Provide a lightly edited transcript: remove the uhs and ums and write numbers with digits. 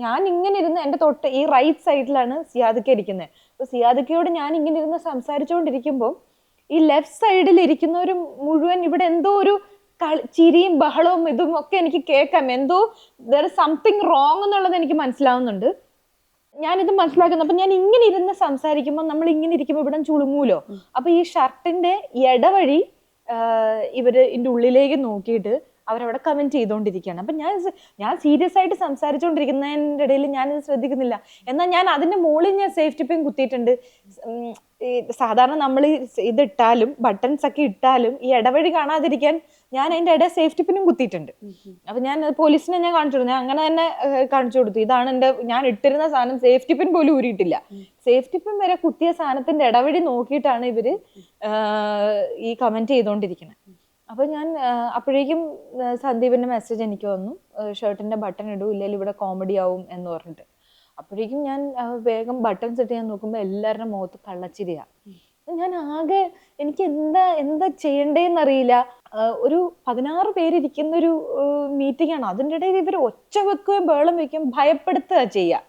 ഞാൻ ഇങ്ങനെ ഇരുന്ന് എൻ്റെ തൊട്ട് ഈ റൈറ്റ് സൈഡിലാണ് സിയാദിക്ക ഇരിക്കുന്നത്. അപ്പൊ സിയാദിക്കയോട് ഞാൻ ഇങ്ങനെ ഇരുന്ന് സംസാരിച്ചുകൊണ്ടിരിക്കുമ്പോൾ ഈ ലെഫ്റ്റ് സൈഡിൽ ഇരിക്കുന്നവർ മുഴുവൻ ഇവിടെ എന്തോ ഒരു ചിരിയും ബഹളവും ഇതും ഒക്കെ എനിക്ക് കേൾക്കാം. എന്തോ ദർ ഇസ് സംതിങ് റോങ് എന്നുള്ളത് എനിക്ക് മനസ്സിലാവുന്നുണ്ട്. ഞാനിത് മനസ്സിലാക്കുന്നു. അപ്പൊ ഞാൻ ഇങ്ങനെ ഇരുന്ന് സംസാരിക്കുമ്പോൾ നമ്മൾ ഇങ്ങനെ ഇരിക്കുമ്പോൾ ഇവിടെ ചുളുങ്ങൂലോ. അപ്പൊ ഈ ഷർട്ടിന്റെ ഇടവഴി ഇവര് ഇതിന്റെ ഉള്ളിലേക്ക് നോക്കിയിട്ട് അവരവിടെ കമന്റ് ചെയ്തുകൊണ്ടിരിക്കുകയാണ്. അപ്പൊ ഞാൻ സീരിയസ് ആയിട്ട് സംസാരിച്ചുകൊണ്ടിരിക്കുന്നതിൻ്റെ ഇടയിൽ ഞാനിത് ശ്രദ്ധിക്കുന്നില്ല. എന്നാൽ ഞാൻ അതിന്റെ മുകളിൽ ഞാൻ സേഫ്റ്റി പിൻ കുത്തിയിട്ടുണ്ട്. സാധാരണ നമ്മൾ ഇതിട്ടാലും ബട്ടൺസ് ഒക്കെ ഇട്ടാലും ഈ ഇടവഴി കാണാതിരിക്കാൻ ഞാൻ അതിന്റെ ഇടയിൽ സേഫ്റ്റി പിന്നും കുത്തിയിട്ടുണ്ട്. അപ്പൊ ഞാൻ പോലീസിനെ ഞാൻ കാണിച്ചു കൊടുത്തു. ഞാൻ അങ്ങനെ തന്നെ കാണിച്ചു കൊടുത്തു, ഇതാണ് എന്റെ ഞാൻ ഇട്ടിരുന്ന സാധനം. സേഫ്റ്റി പിൻ പോലും ഊരിയിട്ടില്ല. സേഫ്റ്റി പിൻ വരെ കുത്തിയ സാധനത്തിന്റെ ഇടവഴി നോക്കിയിട്ടാണ് ഇവര് ഈ കമന്റ് ചെയ്തുകൊണ്ടിരിക്കുന്നത്. അപ്പൊ ഞാൻ അപ്പോഴേക്കും സന്ദീപിന്റെ മെസ്സേജ് എനിക്ക് വന്നു, ഷർട്ടിന്റെ ബട്ടൺ ഇടൂ, ഇല്ലെങ്കിൽ ഇവിടെ കോമഡി ആവും എന്ന് പറഞ്ഞിട്ട്. അപ്പോഴേക്കും ഞാൻ വേഗം ബട്ടൺസ് ഇട്ട് ഞാൻ നോക്കുമ്പോൾ എല്ലാവരുടെ മുഖത്ത് കള്ളച്ചിരിയാ. ഞാൻ ആകെ എനിക്ക് എന്താ ചെയ്യണ്ടേന്നറിയില്ല. ഒരു 16 പേരിരിക്കുന്ന ഒരു മീറ്റിംഗ് ആണ്. അതിൻ്റെ ഇടയിൽ ഇവർ ഒച്ച വെക്കുകയും ബഹളം വെക്കുകയും ഭയപ്പെടുത്തുക ചെയ്യുക.